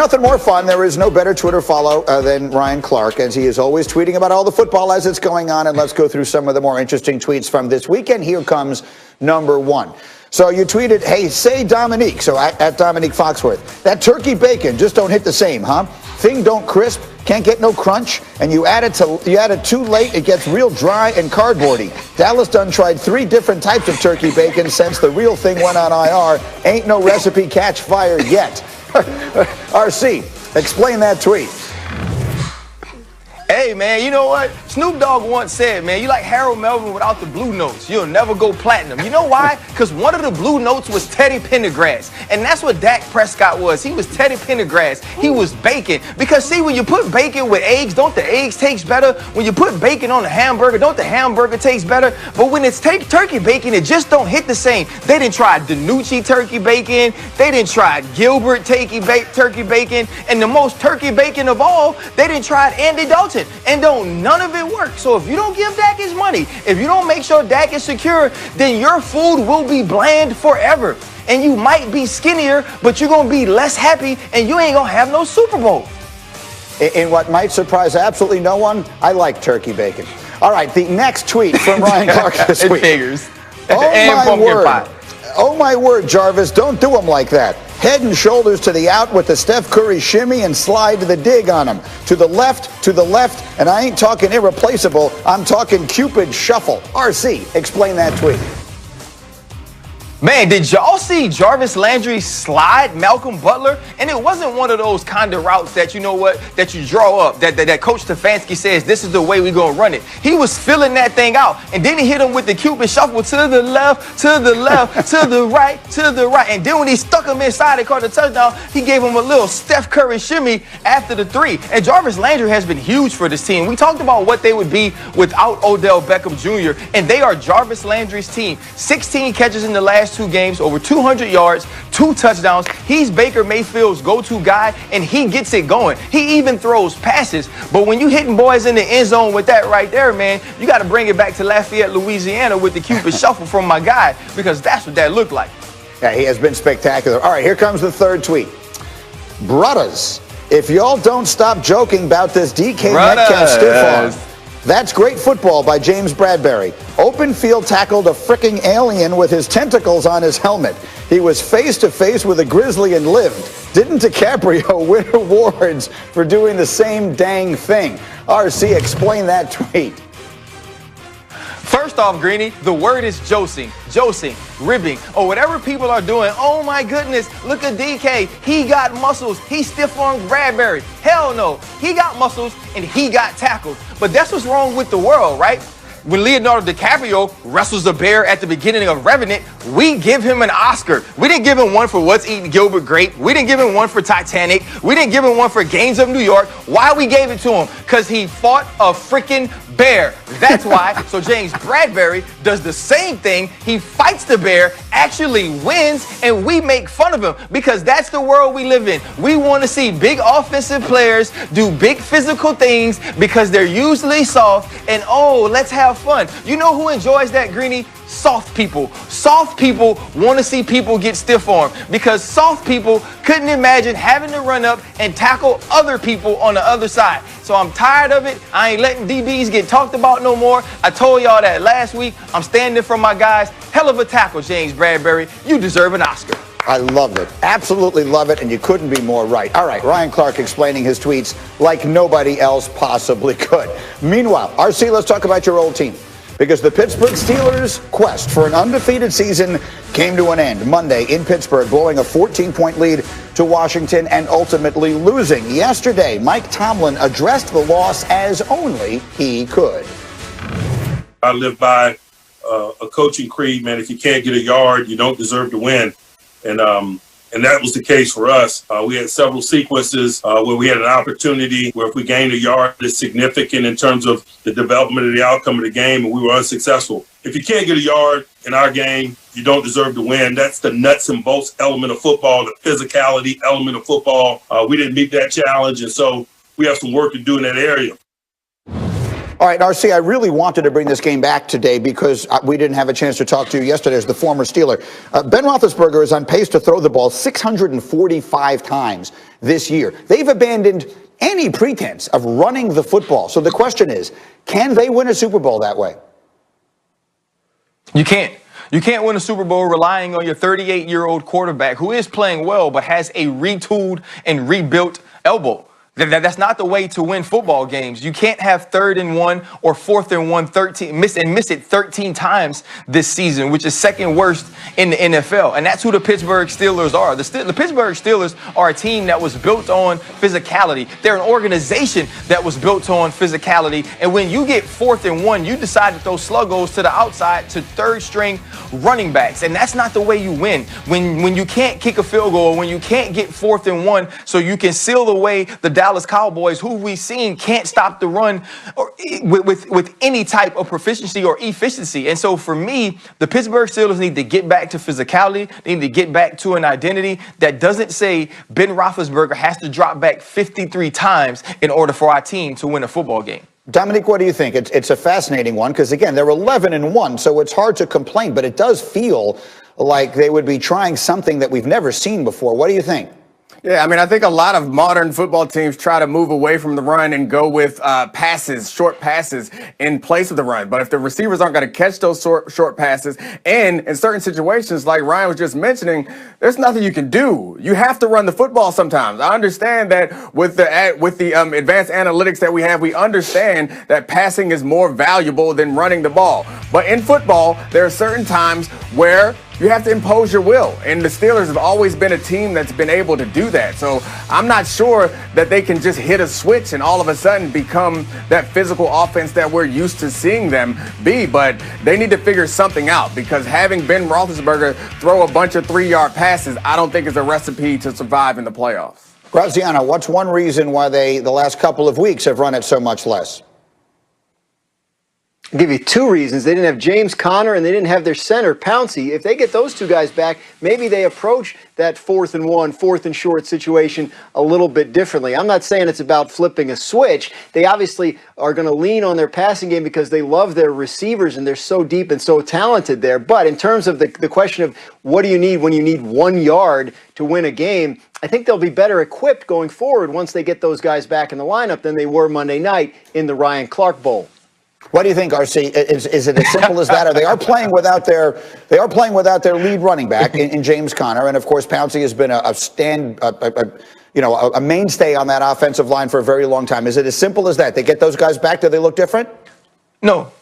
Nothing more fun. There is no better Twitter follow than Ryan Clark, as he is always tweeting about all the football as it's going on. And let's go through some of the more interesting tweets from this weekend. Here comes number one. So you tweeted, hey, say Dominique, so at Dominique Foxworth, that turkey bacon just don't hit the same, huh? Thing don't crisp, can't get no crunch, and you add it too late, it gets real dry and cardboardy. Dallas done tried 3 different types of turkey bacon since the real thing went on IR. Ain't no recipe catch fire yet. RC, explain that tweet. Hey, man, you know what? Snoop Dogg once said, man, you like Harold Melvin without the blue notes. You'll never go platinum. You know why? Because one of the blue notes was Teddy Pendergrass. And that's what Dak Prescott was. He was Teddy Pendergrass. He was bacon. Because, see, when you put bacon with eggs, don't the eggs taste better? When you put bacon on a hamburger, don't the hamburger taste better? But when it's turkey bacon, it just don't hit the same. They didn't try DiNucci turkey bacon. They didn't try Gilbert turkey bacon. And the most turkey bacon of all, they didn't try Andy Dalton. And none of it work. So if you don't give Dak his money, if you don't make sure Dak is secure, then your food will be bland forever. And you might be skinnier, but you're going to be less happy, and you ain't going to have no Super Bowl. In what might surprise absolutely no one, I like turkey bacon. All right, the next tweet from Ryan Clark this week. Figures. Oh, and my pumpkin word. pie. Oh, my word, Jarvis, don't do them like that. Head and shoulders to the out with the Steph Curry shimmy and slide to the dig on him. To the left, and I ain't talking irreplaceable, I'm talking Cupid shuffle. RC, explain that tweet. Man, did y'all see Jarvis Landry slide Malcolm Butler? And it wasn't one of those kind of routes that, you know what, that you draw up, that Coach Stefanski says this is the way we're going to run it. He was filling that thing out, and then he hit him with the Cupid shuffle to the left, to the right. And then when he stuck him inside and caught the touchdown, he gave him a little Steph Curry shimmy after the 3. And Jarvis Landry has been huge for this team. We talked about what they would be without Odell Beckham Jr., and they are Jarvis Landry's team. 16 catches in the last 2 games, over 200 yards, 2 touchdowns. He's Baker Mayfield's go-to guy, and he gets it going. He even throws passes. But when you hitting boys in the end zone with that right there, man, you got to bring it back to Lafayette, Louisiana with the Cupid shuffle from my guy, because that's what that looked like. Yeah, he has been spectacular. All right, here comes the third tweet. Brothers, if y'all don't stop joking about this DK Metcalf stiff arm, that's great football by James Bradbury. Open field tackled a fricking alien with his tentacles on his helmet. He was face to face with a grizzly and lived. Didn't DiCaprio win awards for doing the same dang thing? RC, explain that tweet. First off, Greeny, the word is josing, ribbing, or whatever people are doing. Oh my goodness, look at DK. He got muscles. He stiff-armed Bradbury. Hell no. He got muscles and he got tackled. But that's what's wrong with the world, right? When Leonardo DiCaprio wrestles a bear at the beginning of Revenant, we give him an Oscar. We didn't give him one for What's Eating Gilbert Grape. We didn't give him one for Titanic. We didn't give him one for Gangs of New York. Why we gave it to him? Because he fought a freaking bear. That's why. So James Bradbury does the same thing. He fights the bear, actually wins, and we make fun of him because that's the world we live in. We want to see big offensive players do big physical things because they're usually soft, and oh, let's have fun. You know who enjoys that, Greeny? Soft people. Soft people want to see people get stiff-armed because soft people couldn't imagine having to run up and tackle other people on the other side. So I'm tired of it. I ain't letting DBs get talked about no more. I told y'all that last week. I'm standing for my guys. Hell of a tackle, James Bradbury. You deserve an Oscar. I love it. Absolutely love it, and you couldn't be more right. All right, Ryan Clark explaining his tweets like nobody else possibly could. Meanwhile, RC, let's talk about your old team. Because the Pittsburgh Steelers' quest for an undefeated season came to an end Monday in Pittsburgh, blowing a 14-point lead to Washington and ultimately losing. Yesterday, Mike Tomlin addressed the loss as only he could. I live by a coaching creed, man. If you can't get a yard, you don't deserve to win. And that was the case for us. We had several sequences where we had an opportunity where if we gained a yard, it's significant in terms of the development of the outcome of the game, and we were unsuccessful. If you can't get a yard in our game, you don't deserve to win. That's the nuts and bolts element of football, the physicality element of football. We didn't meet that challenge, and so we have some work to do in that area. All right, RC, I really wanted to bring this game back today because we didn't have a chance to talk to you yesterday as the former Steeler. Ben Roethlisberger is on pace to throw the ball 645 times this year. They've abandoned any pretense of running the football. So the question is, can they win a Super Bowl that way? You can't. You can't win a Super Bowl relying on your 38-year-old quarterback who is playing well but has a retooled and rebuilt elbow. That's not the way to win football games. You can't have 3rd and 1 or 4th and 1, miss it 13 times this season, which is second worst in the NFL. And that's who the Pittsburgh Steelers are. The Pittsburgh Steelers are a team that was built on physicality. They're an organization that was built on physicality. And when you get 4th and 1, you decide to throw sluggos to the outside to 3rd string running backs. And that's not the way you win. When you can't kick a field goal, when you can't get 4th and 1 so you can seal away the Dallas Cowboys, who we've seen can't stop the run or with any type of proficiency or efficiency. And so for me, the Pittsburgh Steelers need to get back to physicality. They need to get back to an identity that doesn't say Ben Roethlisberger has to drop back 53 times in order for our team to win a football game. Dominique, what do you think? It's a fascinating one because, again, they're 11-1, so it's hard to complain, but it does feel like they would be trying something that we've never seen before. What do you think? Yeah, I mean, I think a lot of modern football teams try to move away from the run and go with passes, short passes in place of the run. But if the receivers aren't going to catch those short passes, and in certain situations, like Ryan was just mentioning, there's nothing you can do. You have to run the football sometimes. I understand that with the advanced analytics that we have, we understand that passing is more valuable than running the ball. But in football, there are certain times where you have to impose your will. And the Steelers have always been a team that's been able to do that. So I'm not sure that they can just hit a switch and all of a sudden become that physical offense that we're used to seeing them be. But they need to figure something out because having Ben Roethlisberger throw a bunch of 3-yard passes, I don't think is a recipe to survive in the playoffs. Graziano, what's one reason why the last couple of weeks have run it so much less? I'll give you 2 reasons. They didn't have James Conner and they didn't have their center, Pouncey. If they get those 2 guys back, maybe they approach that 4th and 1, 4th and short situation a little bit differently. I'm not saying it's about flipping a switch. They obviously are going to lean on their passing game because they love their receivers and they're so deep and so talented there. But in terms of the question of what do you need when you need 1 yard to win a game, I think they'll be better equipped going forward once they get those guys back in the lineup than they were Monday night in the Ryan Clark Bowl. What do you think, RC? Is it as simple as that? Or they are playing without their lead running back in James Conner, and of course Pouncey has been a mainstay on that offensive line for a very long time. Is it as simple as that? They get those guys back, do they look different? No,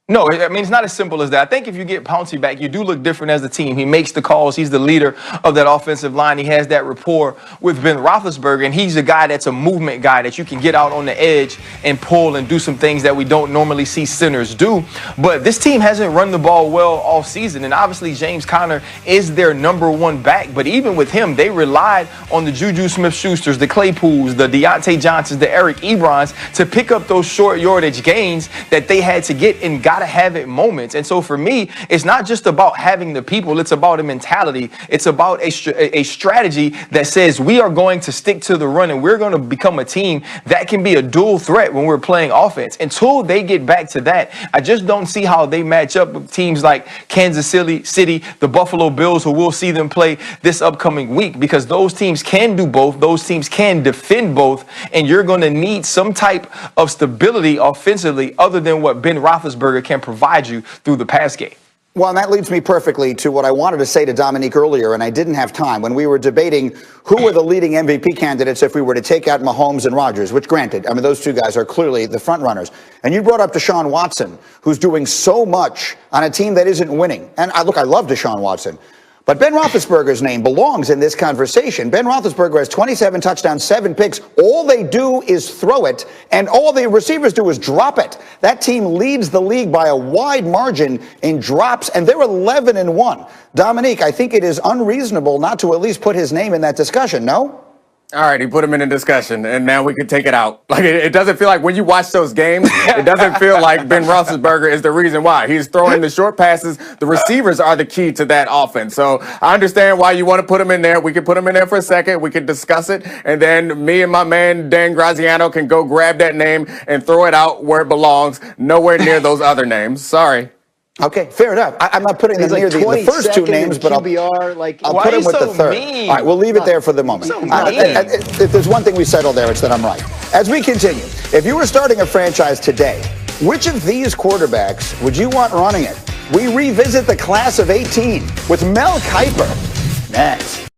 I mean, it's not as simple as that. I think if you get Pouncey back, you do look different as a team. He makes the calls. He's the leader of that offensive line. He has that rapport with Ben Roethlisberger, and he's a guy that's a movement guy that you can get out on the edge and pull and do some things that we don't normally see centers do. But this team hasn't run the ball well all season, and obviously James Conner is their number 1 back. But even with him, they relied on the Juju Smith-Schusters, the Claypools, the Deontay Johnsons, the Eric Ebrons to pick up those short yardage gains that they had to get in gotta have it moments. And so for me, it's not just about having the people, it's about a mentality. It's about a strategy that says we are going to stick to the run and we're going to become a team that can be a dual threat when we're playing offense. Until they get back to that, I just don't see how they match up with teams like Kansas City, the Buffalo Bills, who we'll see them play this upcoming week, because those teams can do both. Those teams can defend both, and you're going to need some type of stability offensively other than what Ben Roethlisberger can provide you through the pass game. Well, and that leads me perfectly to what I wanted to say to Dominique earlier, and I didn't have time when we were debating who were the leading MVP candidates if we were to take out Mahomes and Rodgers, which granted, I mean, those 2 guys are clearly the front runners. And you brought up Deshaun Watson, who's doing so much on a team that isn't winning. And I love Deshaun Watson. But Ben Roethlisberger's name belongs in this conversation. Ben Roethlisberger has 27 touchdowns, 7 picks. All they do is throw it, and all the receivers do is drop it. That team leads the league by a wide margin in drops, and they're 11-1. Dominique, I think it is unreasonable not to at least put his name in that discussion, no? All right, he put him in a discussion, and now we can take it out. Like it doesn't feel like when you watch those games, it doesn't feel like Ben Roethlisberger is the reason why. He's throwing the short passes. The receivers are the key to that offense. So I understand why you want to put him in there. We can put him in there for a second. We can discuss it, and then me and my man Dan Graziano can go grab that name and throw it out where it belongs, nowhere near those other names. Sorry. Okay, fair enough. I'm not putting them He's near like the first two 22nd names, in but QBR, like I'll Why put are him you with the so third. mean? All right, we'll leave it there for the moment. So mean. If there's one thing we settled there, it's that I'm right. As we continue, if you were starting a franchise today, which of these quarterbacks would you want running it? We revisit the class of 18 with Mel Kiper next.